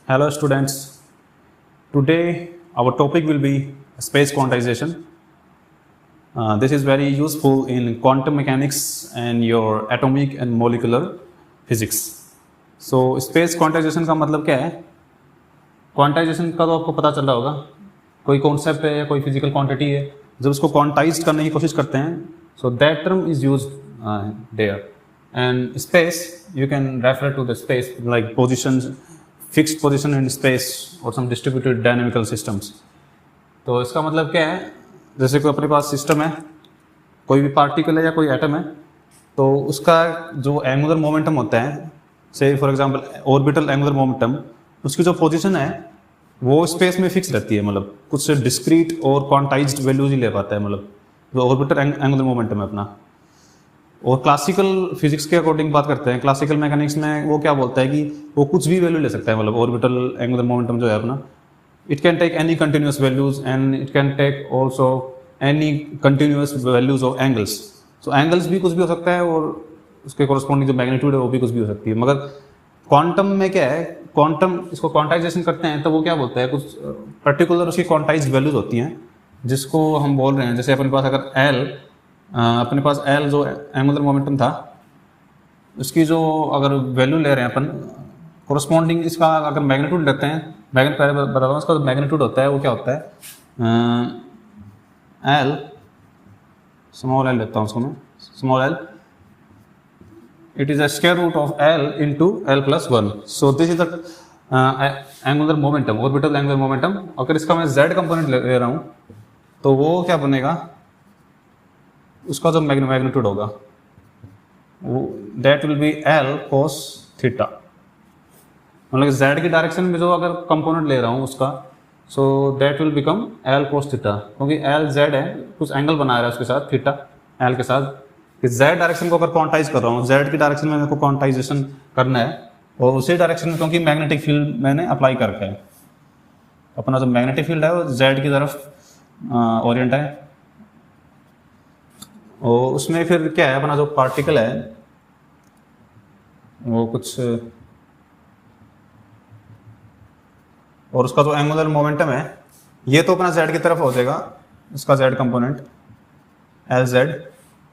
Hello students, today our topic will be space quantization. This is very useful in quantum mechanics and your atomic and molecular physics. So space quantization का मतलब क्या है? Quantization का तो आपको पता चल रहा होगा, कोई कॉन्सेप्ट है या कोई फिजिकल क्वांटिटी है, जब उसको क्वांटाइज करने की कोशिश करते हैं, so that term is used there. And space, you can refer to the space like positions, fixed position in space or some distributed dynamical systems. तो इसका मतलब क्या है, जैसे कोई अपने पास सिस्टम है, कोई भी पार्टिकल है या कोई एटम है, तो उसका जो एंगुलर मोमेंटम होता है, से for example orbital angular momentum, उसकी जो पोजीशन है वो स्पेस में फिक्स रहती है, मतलब कुछ डिस्क्रीट और क्वांटाइज्ड वैल्यूज ही ले पाता है, मतलब जो ऑर्बिटल एंगुलर मोमेंटम है अपना। और क्लासिकल फिजिक्स के अकॉर्डिंग बात करते हैं, क्लासिकल मैकेनिक्स में वो क्या बोलता है कि वो कुछ भी वैल्यू ले सकता है, मतलब ऑर्बिटल एंगुलर मोमेंटम जो है अपना, it can take any continuous values and it can take also any continuous values of angles. So angles भी कुछ भी हो सकता है और उसके कॉरस्पॉन्डिंग जो मैग्नीट्यूड है वो भी कुछ भी हो सकती है। मगर क्वांटम में क्या है, क्वांटम इसको क्वांटाइजेशन करते हैं तो वो क्या बोलता है, कुछ पर्टिकुलर उसकी क्वांटाइज्ड वैल्यूज होती हैं जिसको हम बोल रहे हैं। जैसे अपने पास अगर अपने पास एल जो एंगुलर मोमेंटम था, उसकी जो अगर वैल्यू ले रहे हैं अपन, कोरस्पॉन्डिंग इसका अगर मैग्नीट्यूड लेते हैं, पहले बताता हूँ, इसका जो मैग्नीट्यूड होता है वो क्या होता है, एल स्मॉल एल लेता हूँ उसको मैं, small L, it is a square root of L into L plus 1. So this is the angular momentum, orbital angular momentum. अगर इसका मैं z कंपोनेंट ले रहा हूँ तो वो क्या बनेगा, उसका जो मैग्नीट्यूड होगा वो that will be L cos theta. मतलब z की डायरेक्शन में जो अगर कंपोनेंट ले रहा हूँ उसका, so that will become L cos theta, क्योंकि L z है, कुछ एंगल बना रहा है उसके साथ थीटा L के साथ। कि z डायरेक्शन को अगर क्वांटाइज कर रहा हूँ, z की डायरेक्शन में मेरे को क्वांटाइजेशन करना है, और उसी डायरेक्शन में क्योंकि मैग्नेटिक फील्ड मैंने अप्लाई कर रखा है, अपना जो मैग्नेटिक फील्ड है वो z की तरफ ओरिएंट है, और उसमें फिर क्या है, अपना जो पार्टिकल है वो कुछ, और उसका जो एंगुलर मोमेंटम है ये तो अपना z की तरफ हो जाएगा, इसका z कंपोनेंट Lz,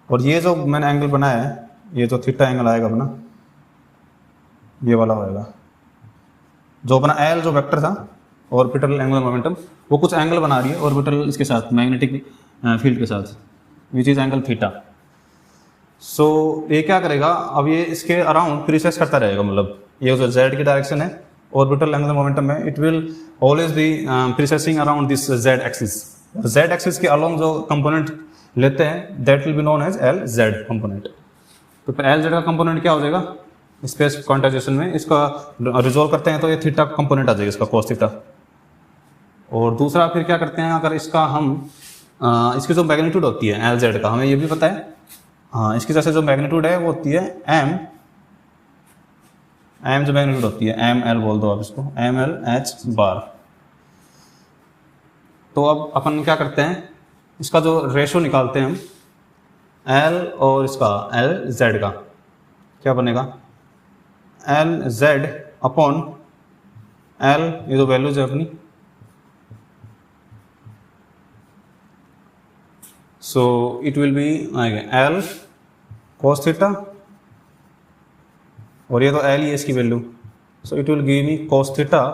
और ये जो मैंने एंगल बनाया है, ये जो थीटा एंगल आएगा अपना, ये वाला होएगा, जो अपना एल जो वेक्टर था ऑर्बिटल एंगुलर मोमेंटम, वो कुछ एंगल बना रही है ऑर्बिटल इसके साथ मैग्नेटिक फील्ड के साथ, विच इज एंगल थीटा। सो ये क्या करेगा, अब ये इसके अराउंड प्रीसेस करता रहेगा, मतलब ये जो जेड की डायरेक्शन है ऑर्बिटल एंगुलर मोमेंटम में, it will always be precessing around this Z axis. Z axis के अलोंग जो कंपोनेंट लेते हैं that will be known as L Z component. तो एल जेड का कंपोनेंट क्या हो जाएगा स्पेस क्वांटाइजेशन में, इसका रिजोल्व करते हैं तो ये थीटा कंपोनेंट आ जाएगा, इसका कॉस थीटा। और दूसरा फिर क्या करते हैं, अगर इसका हम इसकी जो मैग्नीट्यूड होती है एल जेड का, हमें ये भी पता है, हाँ, इसकी जैसे जो मैग्नीट्यूड है वो होती है एम जो मैग्नीट्यूड होती है, एम एल बोल दो आप इसको, एम एल एच बार। तो अब अपन क्या करते हैं, इसका जो रेशो निकालते हैं हम L और इसका L Z का, क्या बनेगा, L Z अपॉन L, ये जो वैल्यूज है अपनी, so it will be L cos theta, और ये तो L ही है इसकी value, so it will give me cos theta.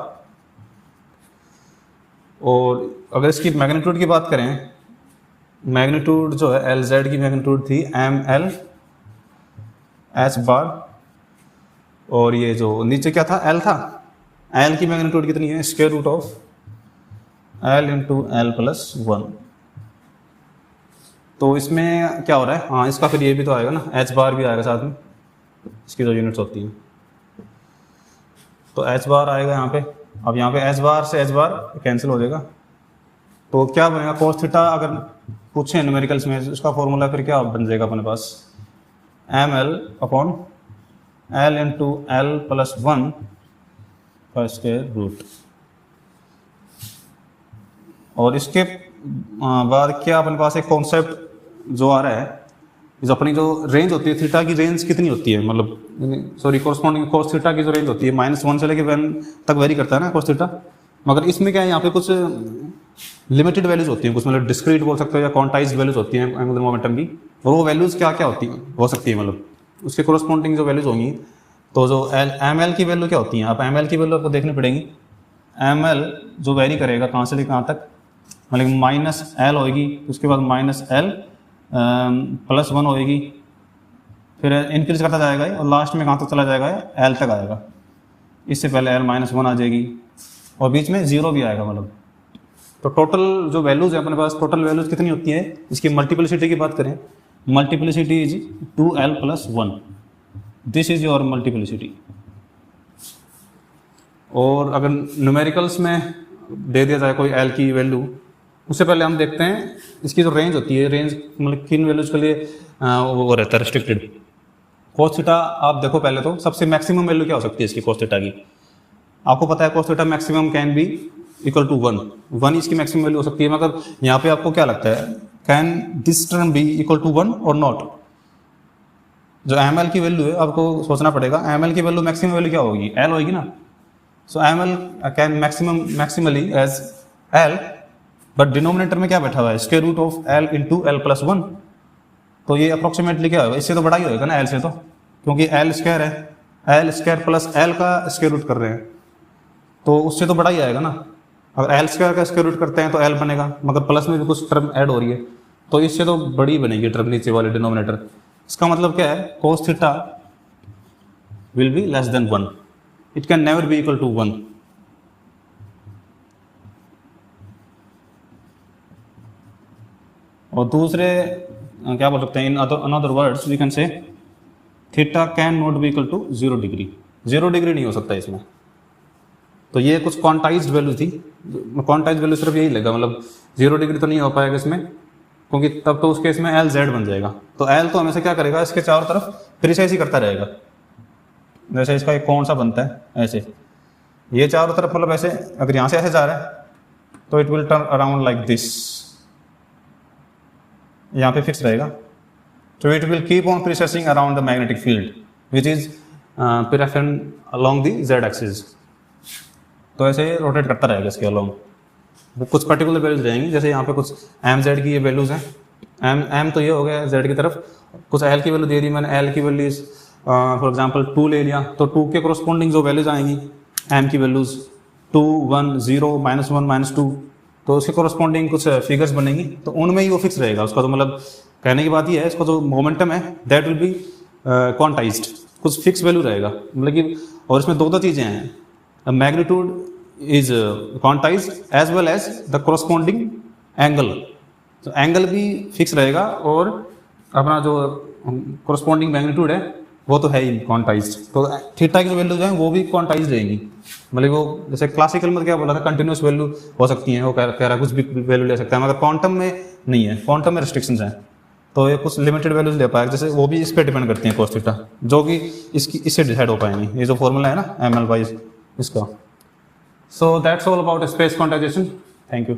और अगर इसकी मैग्नीट्यूड की बात करें, मैग्नीट्यूड जो है एल जेड की मैग्नीट्यूड थी एम एल एच बार, और ये जो नीचे क्या था एल था, एल की मैग्नीट्यूड कितनी है, square root of L into L plus 1। तो इसमें क्या हो रहा है, हाँ, इसका फिर ये भी तो आएगा ना, एच बार भी आएगा साथ में, इसकी जो यूनिट्स होती हैं, तो एच बार आएगा यहाँ पे। अब यहाँ पे एच बार से एच बार कैंसिल हो जाएगा, तो क्या बनेगा, कोस थीटा अगर पूछे न्यूमेरिकल्स में, उसका फॉर्मूला फिर क्या बन जाएगा अपने पास, M L upon L into L plus 1 का स्क्वायर रूट। और इसके बाद क्या अपने पास एक कॉन्सेप्ट जो आ रहा है इस अपनी जो रेंज होती है थीटा की रेंज कितनी होती है, मतलब सॉरी कोरस्पॉन्डिंग कोस थीटा की जो रेंज होती है -1 से लेकर 1 तक वेरी करता है ना कोस थीटा। मगर इसमें क्या है, यहाँ पे कुछ लिमिटेड वैल्यूज होती हैं, कुछ मतलब डिस्क्रीट बोल सकते हो या क्वांटाइज्ड वैल्यूज होती हैं एंगुलर मोमेंटम की। और वो वैल्यूज क्या क्या होती हैं, हो सकती है, मतलब उसके कोरस्पॉन्डिंग जो वैल्यूज होंगी। तो जो एम एल की वैल्यू क्या होती है, आप एम एल की वैल्यू आपको देखनी पड़ेगी। एम एल जो वेरी करेगा कहाँ से लेकर कहाँ तक, मतलब -L होएगी, उसके बाद -L +1 होएगी, फिर इंक्रीज करता जाएगा और लास्ट में कहाँ तक चला जाएगा, L तक आएगा। इससे पहले L -1 आ जाएगी और बीच में 0 भी आएगा। मतलब तो टोटल जो वैल्यूज है अपने पास, टोटल वैल्यूज कितनी होती है, इसकी मल्टीप्लिसिटी की बात करें, multiplicity is 2L + 1, this is your multiplicity. और अगर न्यूमेरिकल्स में दे दिया जाए कोई L की वैल्यू, उससे पहले हम देखते हैं इसकी जो रेंज होती है, रेंज मतलब किन वैल्यूज के लिए वो रहता है रिस्ट्रिक्टेड। कोस थीटा आप देखो पहले तो सबसे मैक्सिमम वैल्यू क्या हो सकती है इसकी कोस थीटा की, आपको पता है cos theta maximum can be equal to 1 इसकी मैक्सिमम वैल्यू हो सकती है। मगर यहाँ पे आपको क्या लगता है, can this term be equal to 1 और नॉट। जो एम एल की वैल्यू है आपको सोचना पड़ेगा, एम एल की वैल्यू मैक्सिमम वैल्यू क्या होगी, एल होगी ना। So M L can maximally as L, but denominator में क्या बैठा हुआ है, square root of L into L + 1। तो ये अप्रोक्सीमेटली क्या होगा, इससे तो बड़ा ही होगा ना एल से, तो क्योंकि एल स्क्वायर है, एल स्क्वायर प्लस एल का स्क्वायर रूट कर रहे हैं, तो उससे तो बड़ा ही आएगा ना। अगर एल स्क्वायर का स्क्वायर रूट करते हैं तो एल बनेगा, मगर प्लस में भी कुछ टर्म ऐड हो रही है, तो इससे तो बड़ी बनेगी टर्म नीचे वाले डिनोमिनेटर। इसका मतलब क्या है, cos theta will be less than 1, it can never be equal to 1। और दूसरे क्या बोल सकते हैं, in another words we can say theta can not be equal to 0 degree. 0 degree नहीं हो सकता इसमें। तो ये कुछ क्वांटाइज्ड वैल्यू थी, क्वांटाइज्ड वैल्यू सिर्फ यही लगा, मतलब 0 डिग्री तो नहीं हो पाएगा इसमें, क्योंकि तब तो उसके इसमें एल जेड बन जाएगा। तो एल तो हमेशा क्या करेगा, इसके चारों तरफ प्रिसाइज ही करता रहेगा। जैसे इसका एक कौन सा बनता है ऐसे, ये चारों तरफ मतलब ऐसे, अगर यहाँ से ऐसे जा रहा है तो it will turn around like this, यहाँ पे फिक्स रहेगा। तो it will keep on प्रिसाइजिंग around the magnetic field which is preference along the Z axis. तो ऐसे रोटेट करता रहेगा इसके अलोंग। वो कुछ पर्टिकुलर वैल्यूज रहेंगी, जैसे यहाँ पे कुछ एम जेड की ये वैल्यूज हैं, एम तो ये हो गया जेड की तरफ, कुछ एल की वैल्यू दे दी मैंने, एल की वैल्यूज फॉर एग्जांपल 2 ले लिया, तो 2 के कोरस्पॉन्डिंग जो वैल्यूज आएंगी एम की वैल्यूज 2, 1, 0, -1, -2, तो उसके कोरस्पॉन्डिंग कुछ फिगर्स बनेंगी, तो उनमें ही वो फिक्स रहेगा उसका। तो मतलब कहने की बात ये है, इसका जो मोमेंटम है दैट विल बी क्वांटाइज्ड, कुछ फिक्स वैल्यू रहेगा, मतलब कि। और इसमें दो चीज़ें हैं, magnitude is quantized as well as the corresponding angle। तो एंगल भी फिक्स रहेगा और अपना जो corresponding मैग्नीट्यूड है वो तो है ही क्वांटाइज्ड। तो थीटा की जो वैल्यूज हैं वो भी क्वांटाइज्ड रहेंगी, मतलब वो जैसे क्लासिकल में क्या बोला था, कंटिन्यूस वैल्यू हो सकती है, वो कह रहा कुछ भी वैल्यू ले सकता है, मगर क्वांटम में नहीं है, क्वांटम में रिस्ट्रिक्शंस हैं। तो ये कुछ लिमिटेड वैल्यूज ले पाएगा, जैसे वो भी इस पर डिपेंड करती हैं कोस थीटा, जो कि इससे डिसाइड हो पाएंगी। ये जो फॉर्मूला है ना ML वाइज इसका। So that's all about space quantization. Thank you.